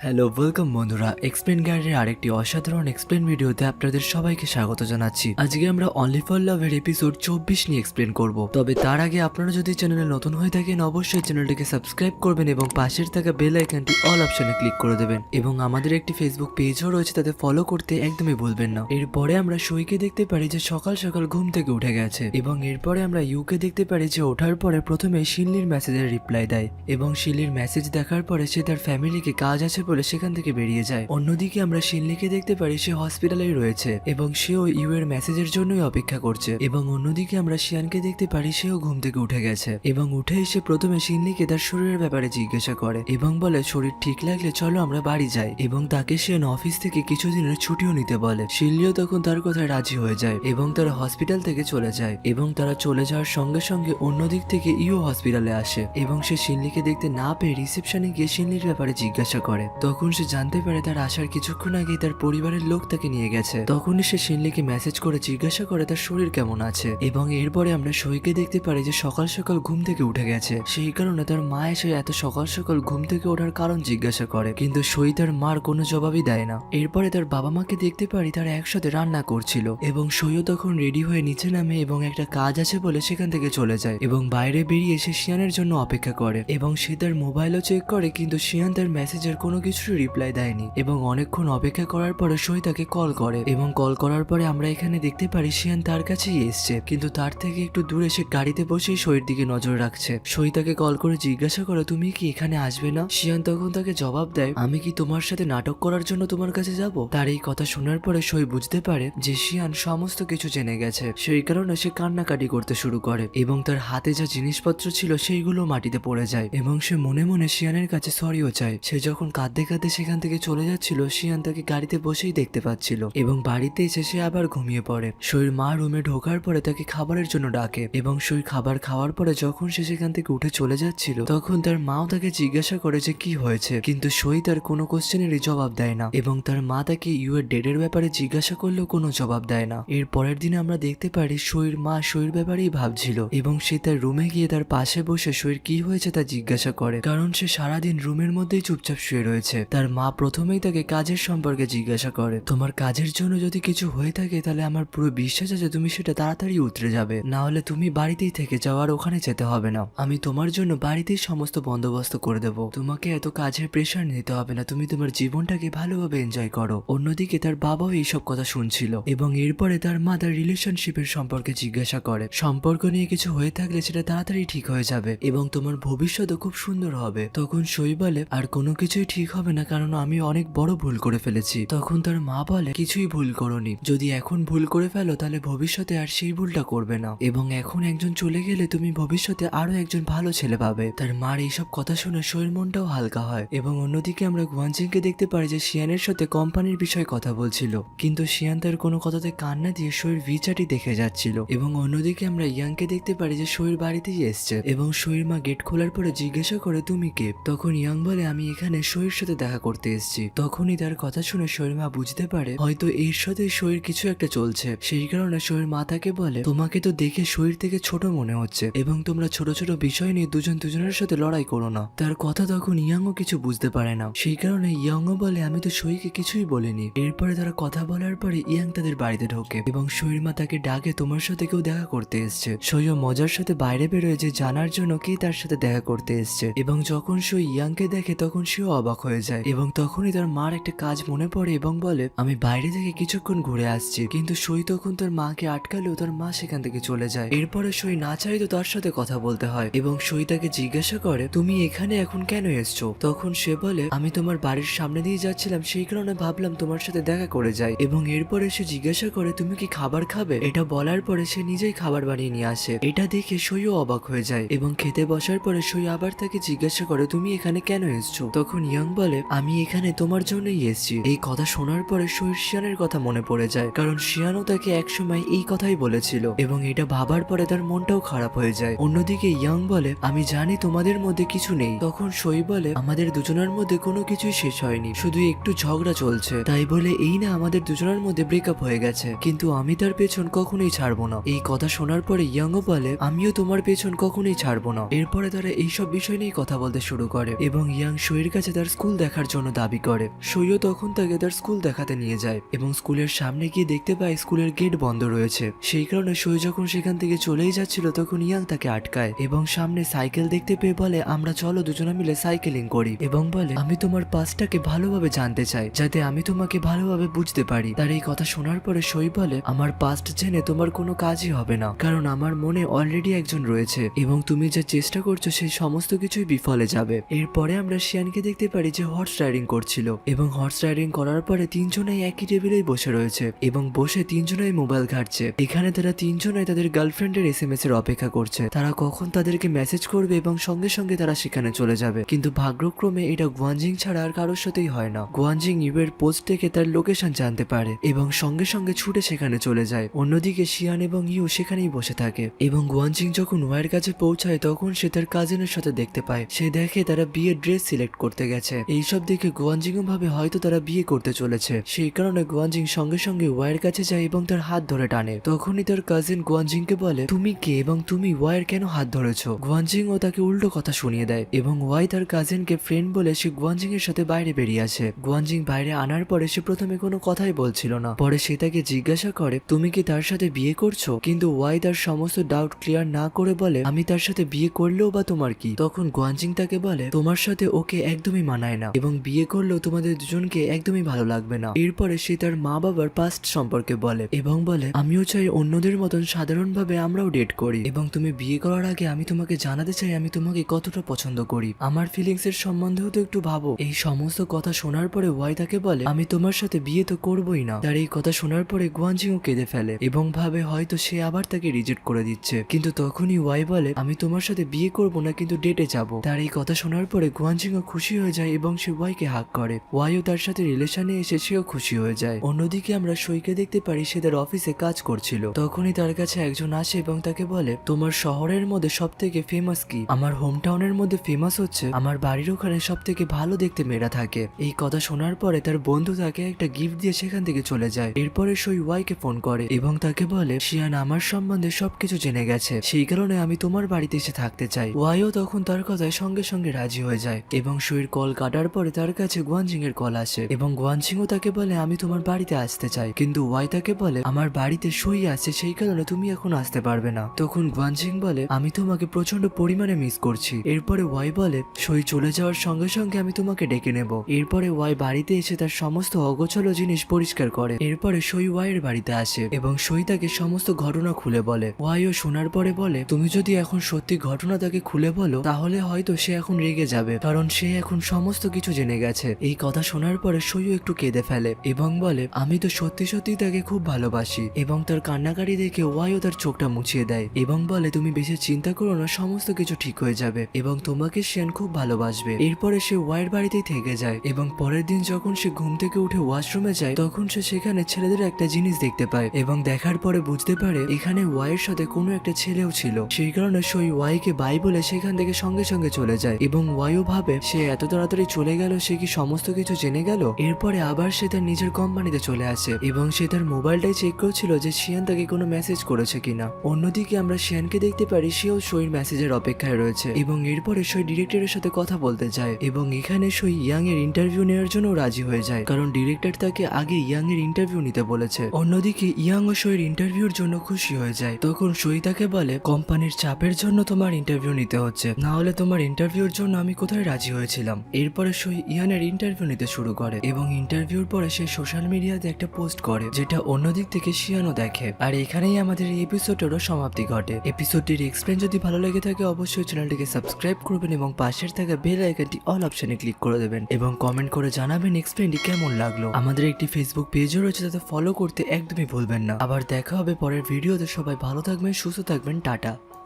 Hello welcome বন্ধুরা, explain গাইডের আরেকটি অসাধারণ এক্সপ্লেন ভিডিওতে আপনাদের সবাইকে স্বাগত জানাচ্ছি। আজকে আমরা অনলি ফর লাভের এপিসোড 24 নিয়ে এক্সপ্লেন করব। তবে তার আগে আপনারা যদি চ্যানেলে নতুন হয়ে থাকেন অবশ্যই চ্যানেলটিকে সাবস্ক্রাইব করবেন এবং পাশের থাকা বেল আইকনটি অল অপশনে ক্লিক করে দেবেন এবং আমাদের একটি ফেসবুক পেজও রয়েছে, তাতে ফলো করতে একদমই ভুলবেন না। এরপরে আমরা সইকে দেখতে পারি যে সকাল সকাল ঘুম থেকে উঠে গেছে এবং এরপরে আমরা ইউকে দেখতে পারি যে ওঠার পরে প্রথমে শিল্লির মেসেজের রিপ্লাই দেয় এবং শিল্লির মেসেজ দেখার পরে সে তার ফ্যামিলিকে কাজ আছে বলে সেখান থেকে বেরিয়ে যায়। অন্যদিকে আমরা শিল্লিকে দেখতে পারি সে হসপিটালেই রয়েছে এবং সেও ইউ এর মেসেজের জন্যই অপেক্ষা করছে এবং অন্যদিকে আমরা শিয়ানকে দেখতে পারি সেও ঘুম থেকে উঠে গেছে এবং উঠে এসে প্রথমে শিল্লিকে তার শরীরের ব্যাপারে জিজ্ঞাসা করে এবং বলে শরীর ঠিক লাগলে চলো আমরা বাড়ি যাই এবং তাকে শিয়ান অফিস থেকে কিছুদিনের ছুটিও নিতে বলে। শিল্লিও তখন তার কথায় রাজি হয়ে যায় এবং তারা হসপিটাল থেকে চলে যায় এবং তারা চলে যাওয়ার সঙ্গে সঙ্গে অন্যদিক থেকে ইউ হসপিটালে আসে এবং সে শিল্লিকে দেখতে না পেয়ে রিসেপশনে গিয়ে শিল্লির ব্যাপারে জিজ্ঞাসা করে। তখন সে জানতে পারে তার আসার কিছুক্ষণ আগে তার পরিবারের লোক তাকে নিয়ে গেছে। তখনই সে শিল্লিকে মেসেজ করে জিজ্ঞাসা করে তার শরীর কেমন আছে এবং এরপরে আমরা সইকে দেখতে পারি যে সকাল সকাল ঘুম থেকে উঠে গেছে, সেই কারণে তার মা এসে এত সকাল সকাল ঘুম থেকে ওঠার কারণ জিজ্ঞাসা করে, কিন্তু সই তার মার কোনো জবাবই দেয় না। এরপরে তার বাবা মাকে দেখতে পারি তারা একসাথে রান্না করছিল এবং সইও তখন রেডি হয়ে নিচে নামে এবং একটা কাজ আছে বলে সেখান থেকে চলে যায় এবং বাইরে বেরিয়ে সে শিয়ানের জন্য অপেক্ষা করে এবং সে তার মোবাইলও চেক করে, কিন্তু শিয়ান তার মেসেজের কোনো কিছুর রিপ্লাই দেয়নি এবং অনেকক্ষণ অপেক্ষা করার পরে সই তাকে কল করে এবং কল করার পরে আমরা এখানে দেখতে পারি শিয়ান তার কাছেই এসছে, কিন্তু তার থেকে একটু দূরে সে গাড়িতে বসেই সইয়ের দিকে নজর রাখছে। সই তাকে কল করে জিজ্ঞাসা করে তুমি কি এখানে আসবে না? শিয়ান তখন তাকে জবাব দেয় আমি কি তোমার সাথে নাটক করার জন্য তোমার কাছে যাব? তার এই কথা শোনার পরে সই বুঝতে পারে যে শিয়ান সমস্ত কিছু জেনে গেছে, সেই কারণে সে কান্নাকাটি করতে শুরু করে এবং তার হাতে যা জিনিসপত্র ছিল সেইগুলো মাটিতে পড়ে যায় এবং সে মনে মনে শিয়ানের কাছে সরিও চায়। সে যখন কাঁদতে কাঁদতে সেখান থেকে চলে যাচ্ছিল শিয়ান তাকে গাড়িতে বসেই দেখতে পাচ্ছিল এবং বাড়িতে এসে সে আবার ঘুমিয়ে পড়ে। সইর মা রুমে ঢোকার পরে তাকে খাবারের জন্য ডাকে এবং সই খাবার খাওয়ার পরে যখন সে সেখান থেকে উঠে চলে যাচ্ছিল তখন তার মাও তাকে জিজ্ঞাসা করে যে কি হয়েছে, কিন্তু সই তার কোনো কোশ্চেনেরই জবাব দেয় না এবং তার মা তাকে ইউ এর ডেডের ব্যাপারে জিজ্ঞাসা করলেও কোনো জবাব দেয় না। এর পরের দিন আমরা দেখতে পারি সইর মা সইর ব্যাপারেই ভাবছিল এবং সে তার রুমে গিয়ে তার পাশে বসে সইর কি হয়েছে তা জিজ্ঞাসা করে, কারণ সে সারাদিন রুমের মধ্যেই চুপচাপ শুয়ে রয়েছে। তার মা প্রথমেই তাকে কাজের সম্পর্কে জিজ্ঞাসা করে, তোমার কাজের জন্য যদি কিছু হয়ে থাকে তাহলে আমার পুরো বিশ্বাস আছে তুমি সেটা তাড়াতাড়ি উতরে যাবে, না হলে তুমি বাড়িতেই থেকে যাও আর ওখানে যেতে হবে না। আমি তোমার জন্য বাড়িতেই সমস্ত বন্দোবস্ত করে দেবো, তোমাকে এত কাজের প্রেশার নিতে হবে না, তুমি তোমার জীবনটাকে ভালোভাবে এনজয় করো। অন্যদিকে তার বাবাও এইসব কথা শুনছিল এবং এরপরে তার মা তার রিলেশনশিপের সম্পর্কে জিজ্ঞাসা করে, সম্পর্ক নিয়ে কিছু হয়ে থাকলে সেটা তাড়াতাড়ি ঠিক হয়ে যাবে এবং তোমার ভবিষ্যৎও খুব সুন্দর হবে। তখন সই বলে আর কোনো কিছুই ঠিক হবে না, কারণ আমি অনেক বড় ভুল করে ফেলেছি। তখন তার মা বলে কিছুই ভুল করোনি, যদি এখন ভুল করে ফেলো তাহলে ভবিষ্যতে আর সেই ভুলটা করবে না এবং এখন একজন চলে গেলে তুমি ভবিষ্যতে আরো একজন ভালো ছেলে পাবে। তার মার এইসব কথা শুনে সইয়ের মনটাও হালকা হয় এবং অন্যদিকে আমরা গুয়ানজিংকে দেখতে পারি যে শিয়ানের সাথে কোম্পানির বিষয়ে কথা বলছিল, কিন্তু শিয়ান তার কোনো কথাতে কান না দিয়ে সইয়ের ভিচাটি দেখে যাচ্ছিল এবং অন্যদিকে আমরা ইয়াংকে দেখতে পারি যে সইয়ের বাড়িতেই এসছে এবং সইয়ের মা গেট খোলার পরে জিজ্ঞাসা করে তুমি কে? তখন ইয়াং বলে আমি এখানে সইয়ের সাথে দেখা করতে এসেছি। তখনই তার কথা শুনে সইয়ের মা বুঝতে পারে হয়তো এর সাথে সইয়ের কিছু একটা চলছে, সেই কারণে সইয়ের মা তাকে বলে তোমাকে তো দেখে সইয়ের থেকে ছোট মনে হচ্ছে এবং তোমরা ছোট ছোট বিষয় নিয়ে দুজন দুজনের সাথে লড়াই করো না। তার কথা তখন ইয়াংও কিছু বুঝতে পারে না, সেই কারণে ইয়াংও বলে আমি তো সইকে কিছুই বলিনি। এরপরে তারা কথা বলার পরে ইয়াং তাদের বাড়িতে ঢোকে এবং সইয়ের মা তাকে ডাকে তোমার সাথে কেউ দেখা করতে এসছে। সইও মজার সাথে বাইরে বেরোয় যে জানার জন্য কে তার সাথে দেখা করতে এসছে এবং যখন সই ইয়াংকে দেখে তখন সেও অবাক হয়ে যায় এবং তখনই তার মার একটা কাজ মনে পড়ে এবং বলে আমি বাইরে থেকে কিছুক্ষণ ঘুরে আসছি, কিন্তু সই তখন তার মাকে আটকালেও তার মা সেখান থেকে চলে যায়। এরপরে সই না চাইতো তার সাথে কথা বলতে হয় এবং সই তাকে জিজ্ঞাসা করে তুমি এখানে এখন কেন এসছো? তখন সে বলে আমি তোমার বাড়ির সামনে দিয়ে যাচ্ছিলাম, সেই কারণে ভাবলাম তোমার সাথে দেখা করে যাই এবং এরপরে সে জিজ্ঞাসা করে তুমি কি খাবার খাবে? এটা বলার পরে সে নিজেই খাবার বানিয়ে নিয়ে আসে। এটা দেখে সইও অবাক হয়ে যায় এবং খেতে বসার পরে সই আবার তাকে জিজ্ঞাসা করে তুমি এখানে কেন এসছো? তখন ইয়াং বলে আমি এখানে তোমার জন্যই এসেছি। এই কথা শোনার পরে সইর শিয়ানের কথা মনে পড়ে যায়, কারণ শিয়ানও তাকে একসময় এই কথাই বলেছিল এবং এটা ভাবার পরে তার মনটাও খারাপ হয়ে যায়। অন্যদিকে ইয়াং বলে আমি জানি তোমাদের মধ্যে কিছু নেই। তখন সই বলে আমাদের দুজনের মধ্যে কোনো কিছুই শেষ হয়নি, শুধু একটু ঝগড়া চলছে, তাই বলে এই না আমাদের দুজনের মধ্যে ব্রেকআপ হয়ে গেছে, কিন্তু আমি তার পেছন কখনোই ছাড়বো না। এই কথা শোনার পরে ইয়াংও বলে আমিও তোমার পেছন কখনোই ছাড়বো না। এরপরে তারা এইসব বিষয় নিয়ে কথা বলতে শুরু করে এবং ইয়াং সইয়ের কাছে তার স্কুল স্কুল দেখার জন্য দাবি করে। সইও তখন তাকে তার স্কুল দেখাতে নিয়ে যায় এবং স্কুলের সামনে গিয়ে দেখতে পায় স্কুলের গেট বন্ধ রয়েছে। সেই কারণে সই যখন সেখান থেকে চলেই যাচ্ছিল তখন ইয়াং তাকে আটকায় এবং সামনে সাইকেল দেখতে পেয়ে বলে আমরা চলো দুজনে মিলে সাইকেলিং করি এবং বলে আমি তোমার পাস্টটাকে ভালোভাবে জানতে চাই যাতে আমি তোমাকে ভালোভাবে বুঝতে পারি। তার এই কথা শোনার পরে সই বলে আমার পাস্ট জেনে তোমার কোনো কাজই হবে না, কারণ আমার মনে অলরেডি একজন রয়েছে এবং তুমি যা চেষ্টা করছো সেই সমস্ত কিছুই বিফলে যাবে। এরপরে আমরা শিয়ানকে দেখতে পারি যে হর্স রাইডিং করছিল এবং হর্স রাইডিং করার পরে তিনজনেই একই টেবিলেই বসে রয়েছে এবং বসে তিনজনেই মোবাইল ঘাটছে। এখানে তারা তিনজনেই তাদের গার্লফ্রেন্ডের SMS এর অপেক্ষা করছে, তারা কখন তাদেরকে মেসেজ করবে এবং সঙ্গে সঙ্গে তারা সেখানে চলে যাবে। কিন্তু ভাগ্যক্রমে এটা গুয়ানজিং ছাড়া আর কারোর সাথেই হয় না। গুয়ানজিং ইউয়ের পোস্ট থেকে তার লোকেশন জানতে পারে এবং সঙ্গে সঙ্গে ছুটে সেখানে চলে যায়। অন্যদিকে শিয়ান এবং ইউ সেখানেই বসে থাকে এবং গুয়ানজিং যখন ওয়াইয়ের কাছে পৌঁছায় তখন সে তার কাজিনের সাথে দেখতে পায়। সে দেখে তারা বিয়ের ড্রেস সিলেক্ট করতে গেছে। এইসব দেখে গুয়ানজিংও ভাবে হয়তো তারা বিয়ে করতে চলেছে। সেই কারণে গুয়ানজিং সঙ্গে সঙ্গে ওয়াইয়ের কাছে যায় এবং তার হাত ধরে টানে। তখনই তার কাজিন গুয়ানজিংকে বলে তুমি কে এবং তুমি ওয়াইয়ের কেন হাত ধরেছো। গুয়ানজিং ও তাকে উল্টো কথা শুনিয়ে দেয় এবং ওয়াই তার কাজিনকে ফ্রেন্ড বলে সে গুয়ানজিং এর সাথে বাইরে বেরিয়ে আসে। গুয়ানজিং বাইরে আনার পরে সে প্রথমে কোনো কথাই বলছিল না, পরে সে তাকে জিজ্ঞাসা করে তুমি কি তার সাথে বিয়ে করছো, কিন্তু ওয়াই তার সমস্ত ডাউট ক্লিয়ার না করে বলে আমি তার সাথে বিয়ে করলেও বা তোমার কি। তখন গুয়ানজিং তাকে বলে তোমার সাথে ওকে একদমই মানায় না এবং বিয়ে করলেও তোমাদের দুজনকে একদমই ভালো লাগবে না। এরপরে সে তার মা বাবার পাস্ট সম্পর্কে বলে এবং বলে আমিও চাই অন্যদের মতন সাধারণভাবে আমরাও ডেট করি এবং তুমি বিয়ে করার আগে আমি তোমাকে জানাতে চাই আমি তোমাকে কতটা পছন্দ করি, আমার ফিলিংস এর সম্বন্ধেও তো একটু ভাবো। এই সমস্ত কথা শোনার পরে ওয়াই তাকে বলে আমি তোমার সাথে বিয়ে তো করবোই না। তার এই কথা শোনার পরে গুয়ানজিংও কেঁদে ফেলে এবং ভাবে হয়তো সে আবার তাকে রিজেক্ট করে দিচ্ছে। কিন্তু তখনই ওয়াই বলে আমি তোমার সাথে বিয়ে করব না, কিন্তু ডেটে যাব। তার এই কথা শোনার পরে গুয়ানজিংও খুশি হয়ে যায় এবং সে ওয়াইকে হাগ করে। ওয়াইও তার সাথে রিলেশনে এসে সেও খুশি হয়ে যায়। অন্যদিকে আমরা সইকে দেখতে পারি সে তার অফিসে কাজ করছিল। তখনই তার কাছে একজন আসে এবং তাকে বলে তোমার শহরের মধ্যে সব থেকে ফেমাস কি। আমার হোম টাউনের মধ্যে ফেমাস হচ্ছে আমার বাড়ির ওখানে সব থেকে ভালো দেখতে মেয়েরা থাকে। এই কথা শোনার পরে তার বন্ধু তাকে একটা গিফট দিয়ে সেখান থেকে চলে যায়। এরপরে সই ওয়াইকে ফোন করে এবং তাকে বলে শিয়ান আমার সম্বন্ধে সবকিছু জেনে গেছে, সেই কারণে আমি তোমার বাড়িতে এসে থাকতে চাই। ওয়াইও তখন তার কথায় সঙ্গে সঙ্গে রাজি হয়ে যায় এবং সইর কল কাটার পরে তার কাছে গুয়ানজিং এর কল আসে এবং গুয়ানজিংও তাকে বলে আমি তোমার বাড়িতে আসতে চাই, কিন্তু ওয়াই তাকে বলে আমার বাড়িতে সই আছে সেই কারণে তুমি এখন আসতে পারবে না। তখন গুয়ানজিং বলে আমি তোমাকে প্রচন্ড পরিমাণে মিস করছি। এরপরে ওয়াই বলে সই চলে যাওয়ার সঙ্গে সঙ্গে আমি তোমাকে ডেকে নেব। এরপরে ওয়াই বাড়িতে এসে তার সমস্ত অগোছালো জিনিস পরিষ্কার করে। এরপরে সই ওয়াইয়ের বাড়িতে আসে এবং সই তাকে সমস্ত ঘটনা খুলে বলে। ওয়াইও শোনার পরে বলে তুমি যদি এখন সত্যি ঘটনা তাকে খুলে বলো তাহলে হয়তো সে এখন রেগে যাবে, কারণ সে এখন সমস্ত কিছু জেনে গেছে। এই কথা শোনার পরে সইও একটু কেঁদে ফেলে এবং বলে আমি তো সত্যি সত্যি তাকে খুব ভালোবাসি এবং তার কান্নাকাটি দেখে ওয়াইও তার চোখটা মুছিয়ে দেয় এবং বলে তুমি বেশি চিন্তা করো না, সমস্ত কিছু ঠিক হয়ে যাবে এবং তোমাকে শিয়ান খুব ভালোবাসবে। এরপরে সে ওয়াইয়ের বাড়িতেই থেকে যায় এবং পরের দিন যখন সে ঘুম থেকে উঠে ওয়াশরুমে যায় তখন সে সেখানে ছেলেদের একটা জিনিস দেখতে পায় এবং দেখার পরে বুঝতে পারে এখানে ওয়াইয়ের সাথে কোনো একটা ছেলেও ছিল। সেই কারণে সই ওয়াইকে বাই বলে সেখান থেকে সঙ্গে সঙ্গে চলে যায় এবং ওয়াইও ভাবে সে এত তাড়াতাড়ি চলে গেল, সে কি সমস্ত কিছু জেনে গেল। এরপরে আবার সে তার নিজের কোম্পানিতে চলে আসে এবং সে তার মোবাইলটাই চেক করছিল যে শিয়ান তাকে কোনো মেসেজ করেছে কিনা। অন্যদিকে আমরা শিয়ানকে দেখতে পারি সেও সইর মেসেজের অপেক্ষায় রয়েছে এবং এরপরে সই ডিরেক্টরের সাথে কথা বলতে যায় এবং এখানে সই ইয়াং এর ইন্টারভিউ নেওয়ার জন্য রাজি হয়ে যায়, কারণ ডিরেক্টর তাকে আগে ইয়াং এর ইন্টারভিউ নিতে বলেছে। অন্যদিকে ইয়াং ও সইর ইন্টারভিউর জন্য খুশি হয়ে যায়। তখন সই তাকে বলে কোম্পানির চাপের জন্য তোমার ইন্টারভিউ নিতে হচ্ছে, না হলে তোমার ইন্টারভিউর জন্য আমি কোথায় রাজি হয়েছিলাম। এরপরে সই ইয়ানের ইন্টারভিউ নিতে শুরু করে এবং ইন্টারভিউর পরে সে সোশ্যাল মিডিয়াতে একটা পোস্ট করে যেটা অন্যদিক থেকে শিয়ানও দেখে। আর এখানেই আমাদের এই এপিসোডেরও সমাপ্তি ঘটে। এপিসোডটির এক্সপ্লেন যদি ভালো লেগে থাকে অবশ্যই চ্যানেলটিকে সাবস্ক্রাইব করবেন এবং পাশের থাকা বেল আইকনটি অল অপশনে ক্লিক করে দেবেন এবং কমেন্ট করে জানাবেন এক্সপ্লেনটি কেমন লাগলো। আমাদের একটি ফেসবুক পেজও রয়েছে, তাতে ফলো করতে একদমই ভুলবেন না। আবার দেখা হবে পরের ভিডিওতে। সবাই ভালো থাকবেন, সুস্থ থাকবেন, টাটা।